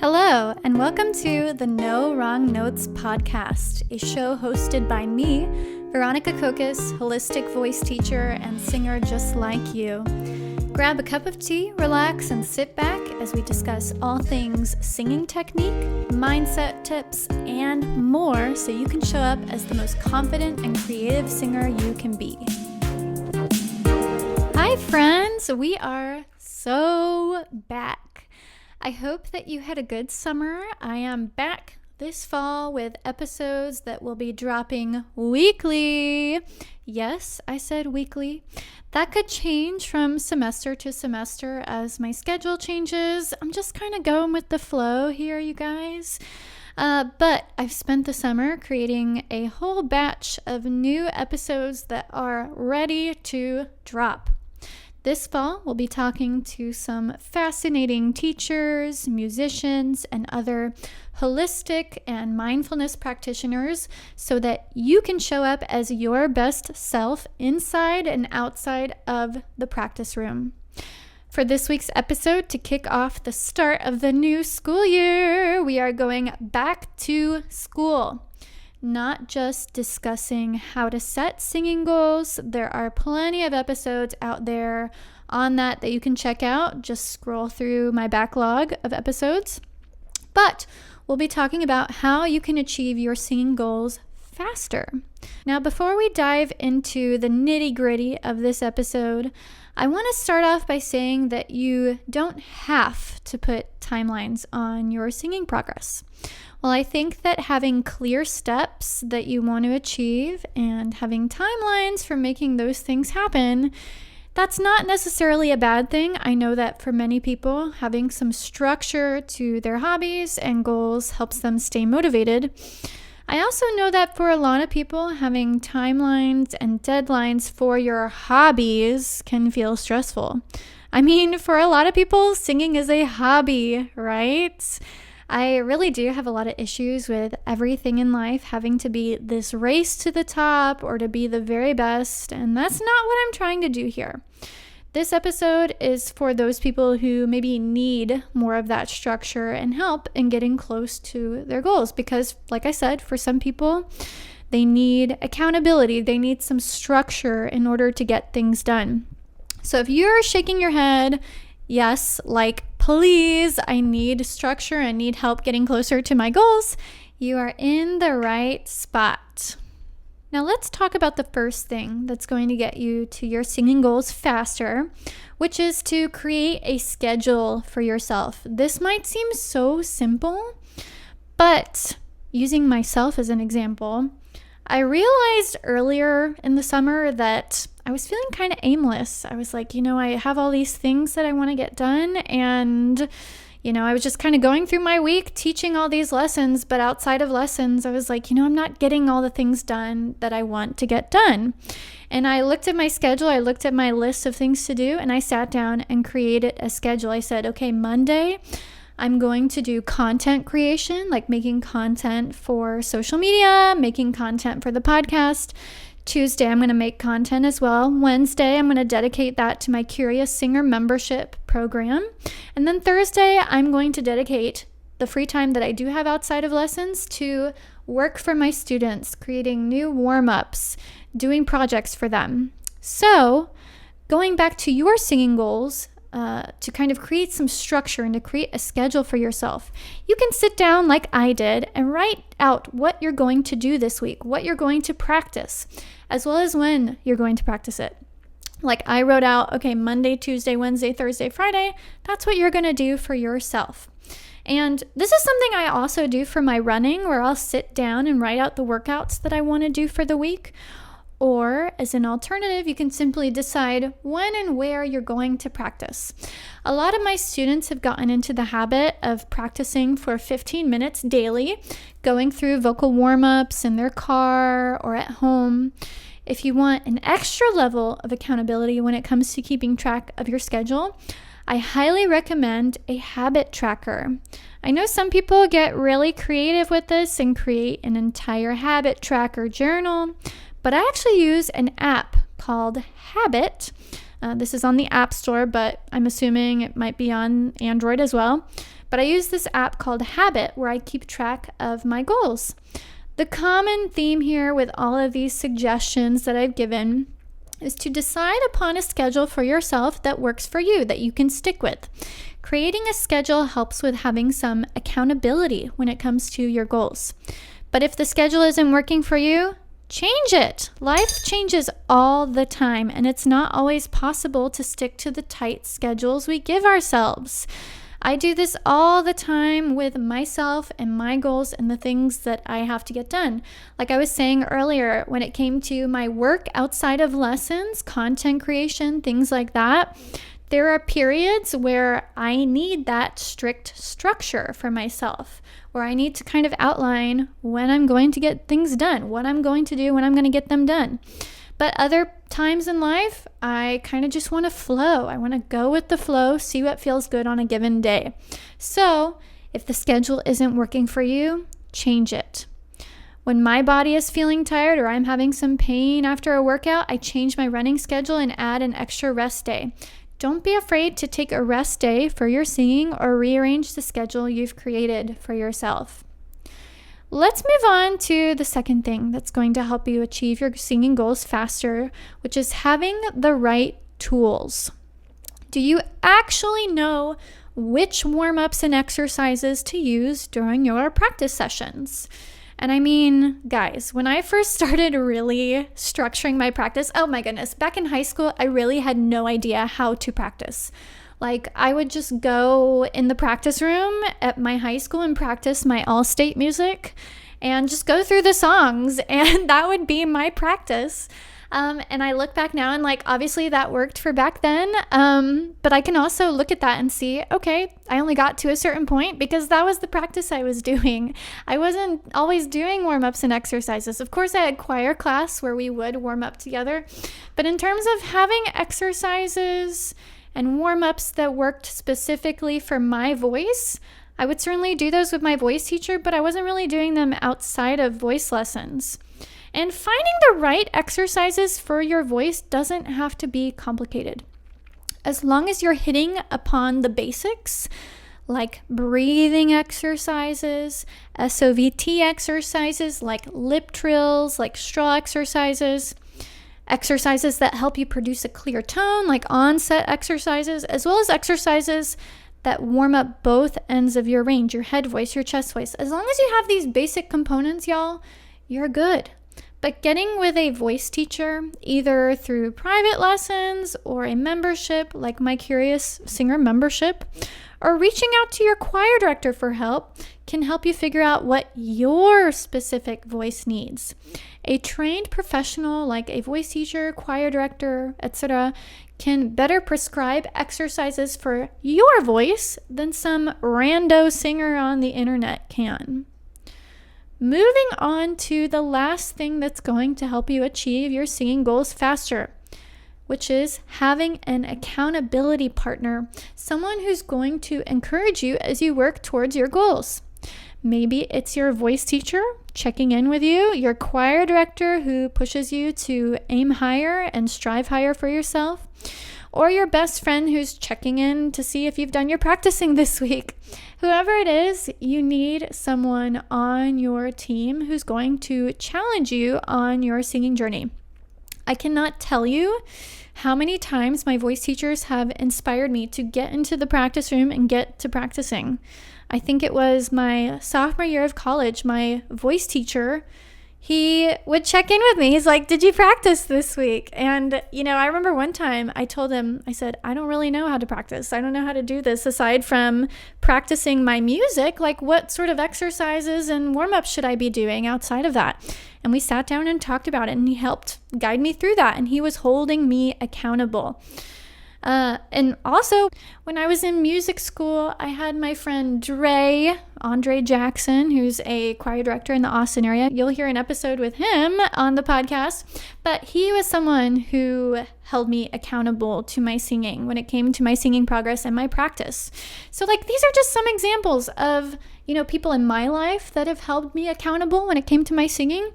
Hello, and welcome to the No Wrong Notes podcast, a show hosted by me, Veronica Kokis, holistic voice teacher and singer just like you. Grab a cup of tea, relax, and sit back as we discuss all things singing technique, mindset tips, and more so you can show up as the most confident and creative singer you can be. Hi, friends. We are so back. I hope that you had a good summer. I am back this fall with episodes that will be dropping weekly. Yes, I said weekly. That could change from semester to semester as my schedule changes. I'm just kind of going with the flow here, you guys. But I've spent the summer creating a whole batch of new episodes that are ready to drop. This fall, we'll be talking to some fascinating teachers, musicians, and other holistic and mindfulness practitioners so that you can show up as your best self inside and outside of the practice room. For this week's episode, to kick off the start of the new school year, we are going back to school. Not just discussing how to set singing goals. There are plenty of episodes out there on that you can check out. Just scroll through my backlog of episodes. But we'll be talking about how you can achieve your singing goals faster. Now, before we dive into the nitty-gritty of this episode, I want to start off by saying that you don't have to put timelines on your singing progress. Well, I think that having clear steps that you want to achieve and having timelines for making those things happen, that's not necessarily a bad thing. I know that for many people, having some structure to their hobbies and goals helps them stay motivated. I also know that for a lot of people, having timelines and deadlines for your hobbies can feel stressful. I mean, for a lot of people, singing is a hobby, right? I really do have a lot of issues with everything in life having to be this race to the top or to be the very best, and that's not what I'm trying to do here. This episode is for those people who maybe need more of that structure and help in getting close to their goals because, like I said, for some people, they need accountability. They need some structure in order to get things done. So if you're shaking your head, yes, like, please, I need structure, I need help getting closer to my goals, you are in the right spot. Now let's talk about the first thing that's going to get you to your singing goals faster, which is to create a schedule for yourself. This might seem so simple, but using myself as an example, I realized earlier in the summer that I was feeling kind of aimless. I was like, I have all these things that I want to get done. And, I was just kind of going through my week teaching all these lessons. But outside of lessons, I was like, I'm not getting all the things done that I want to get done. And I looked at my schedule. I looked at my list of things to do. And I sat down and created a schedule. I said, okay, Monday, I'm going to do content creation, like making content for social media, making content for the podcast. Tuesday, I'm going to make content as well. Wednesday, I'm going to dedicate that to my Curious Singer membership program. And then Thursday, I'm going to dedicate the free time that I do have outside of lessons to work for my students, creating new warm-ups, doing projects for them. So, going back to your singing goals, to kind of create some structure and to create a schedule for yourself. You can sit down like I did and write out what you're going to do this week, what you're going to practice, as well as when you're going to practice it. Like I wrote out, okay, Monday, Tuesday, Wednesday, Thursday, Friday, that's what you're going to do for yourself. And this is something I also do for my running, where I'll sit down and write out the workouts that I want to do for the week. Or as an alternative, you can simply decide when and where you're going to practice. A lot of my students have gotten into the habit of practicing for 15 minutes daily, going through vocal warm-ups in their car or at home. If you want an extra level of accountability when it comes to keeping track of your schedule, I highly recommend a habit tracker. I know some people get really creative with this and create an entire habit tracker journal, but I actually use an app called Habit. This is on the App Store, but I'm assuming it might be on Android as well. but I use this app called Habit where I keep track of my goals. The common theme here with all of these suggestions that I've given is to decide upon a schedule for yourself that works for you, that you can stick with. Creating a schedule helps with having some accountability when it comes to your goals. But if the schedule isn't working for you, change it. Life changes all the time, and it's not always possible to stick to the tight schedules we give ourselves. I do this all the time with myself and my goals and the things that I have to get done. Like I was saying earlier, when it came to my work outside of lessons, content creation, things like that, there are periods where I need that strict structure for myself, where I need to kind of outline when I'm going to get things done, what I'm going to do, when I'm going to get them done. But other times in life, I kind of just want to flow. I want to go with the flow, see what feels good on a given day. So if the schedule isn't working for you, change it. When my body is feeling tired or I'm having some pain after a workout, I change my running schedule and add an extra rest day. Don't be afraid to take a rest day for your singing or rearrange the schedule you've created for yourself. Let's move on to the second thing that's going to help you achieve your singing goals faster, which is having the right tools. Do you actually know which warm-ups and exercises to use during your practice sessions? And I mean, guys, when I first started really structuring my practice, oh my goodness, back in high school, I really had no idea how to practice. Like, I would just go in the practice room at my high school and practice my all-state music and just go through the songs, and that would be my practice. And I look back now and like, obviously that worked for back then. But I can also look at that and see, okay, I only got to a certain point because that was the practice I was doing. I wasn't always doing warm-ups and exercises. Of course, I had choir class where we would warm up together. But in terms of having exercises and warm-ups that worked specifically for my voice, I would certainly do those with my voice teacher, but I wasn't really doing them outside of voice lessons. And finding the right exercises for your voice doesn't have to be complicated. As long as you're hitting upon the basics, like breathing exercises, SOVT exercises, like lip trills, like straw exercises that help you produce a clear tone, like onset exercises, as well as exercises that warm up both ends of your range, your head voice, your chest voice. As long as you have these basic components, y'all, you're good. But getting with a voice teacher, either through private lessons or a membership like my Curious Singer membership, or reaching out to your choir director for help, can help you figure out what your specific voice needs. A trained professional like a voice teacher, choir director, etc., can better prescribe exercises for your voice than some rando singer on the internet can. Moving on to the last thing that's going to help you achieve your singing goals faster, which is having an accountability partner, someone who's going to encourage you as you work towards your goals. Maybe it's your voice teacher checking in with you, your choir director who pushes you to aim higher and strive higher for yourself, or your best friend who's checking in to see if you've done your practicing this week. Whoever it is, you need someone on your team who's going to challenge you on your singing journey. I cannot tell you how many times my voice teachers have inspired me to get into the practice room and get to practicing. I think it was my sophomore year of college, my voice teacher, he would check in with me. He's like, did you practice this week? And, I remember one time I told him, I said, I don't really know how to practice. I don't know how to do this aside from practicing my music. Like, what sort of exercises and warm-ups should I be doing outside of that? And we sat down and talked about it, and he helped guide me through that. And he was holding me accountable. And also, when I was in music school, I had my friend Andre Jackson, who's a choir director in the Austin area. You'll hear an episode with him on the podcast, but he was someone who held me accountable to my singing when it came to my singing progress and my practice. So these are just some examples of, people in my life that have held me accountable when it came to my singing.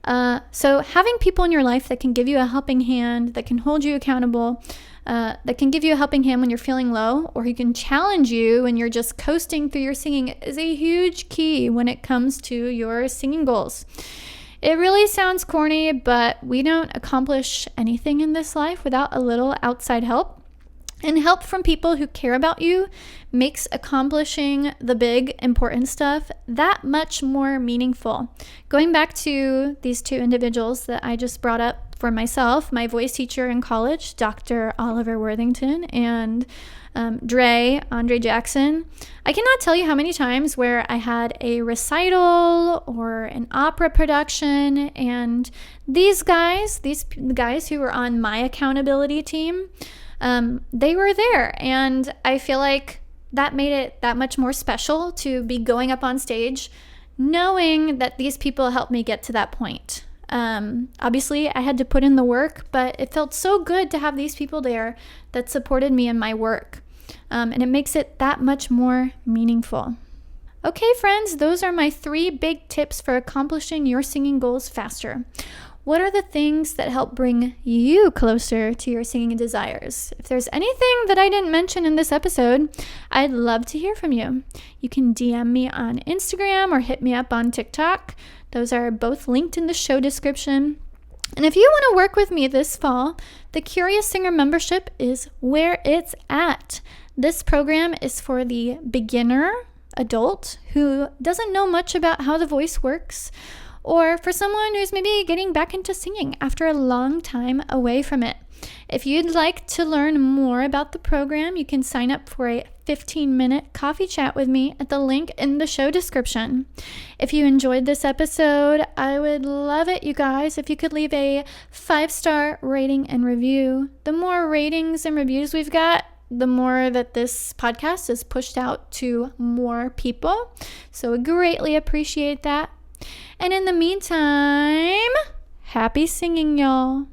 So having people in your life that can give you a helping hand, that can hold you accountable, that can give you a helping hand when you're feeling low, or he can challenge you when you're just coasting through your singing, is a huge key when it comes to your singing goals. It really sounds corny, but we don't accomplish anything in this life without a little outside help. And help from people who care about you makes accomplishing the big, important stuff that much more meaningful. Going back to these two individuals that I just brought up for myself, my voice teacher in college, Dr. Oliver Worthington, and Andre Jackson, I cannot tell you how many times where I had a recital or an opera production, and these guys who were on my accountability team, they were there, and I feel like that made it that much more special to be going up on stage knowing that these people helped me get to that point. Obviously, I had to put in the work, but it felt so good to have these people there that supported me in my work, and it makes it that much more meaningful. Okay, friends, those are my 3 big tips for accomplishing your singing goals faster. What are the things that help bring you closer to your singing desires? If there's anything that I didn't mention in this episode, I'd love to hear from you. You can DM me on Instagram or hit me up on TikTok. Those are both linked in the show description. And if you want to work with me this fall, the Curious Singer membership is where it's at. This program is for the beginner adult who doesn't know much about how the voice works, or for someone who's maybe getting back into singing after a long time away from it. If you'd like to learn more about the program, you can sign up for a 15-minute coffee chat with me at the link in the show description. If you enjoyed this episode, I would love it, you guys, if you could leave a 5-star rating and review. The more ratings and reviews we've got, the more that this podcast is pushed out to more people. So I greatly appreciate that. And in the meantime, happy singing, y'all.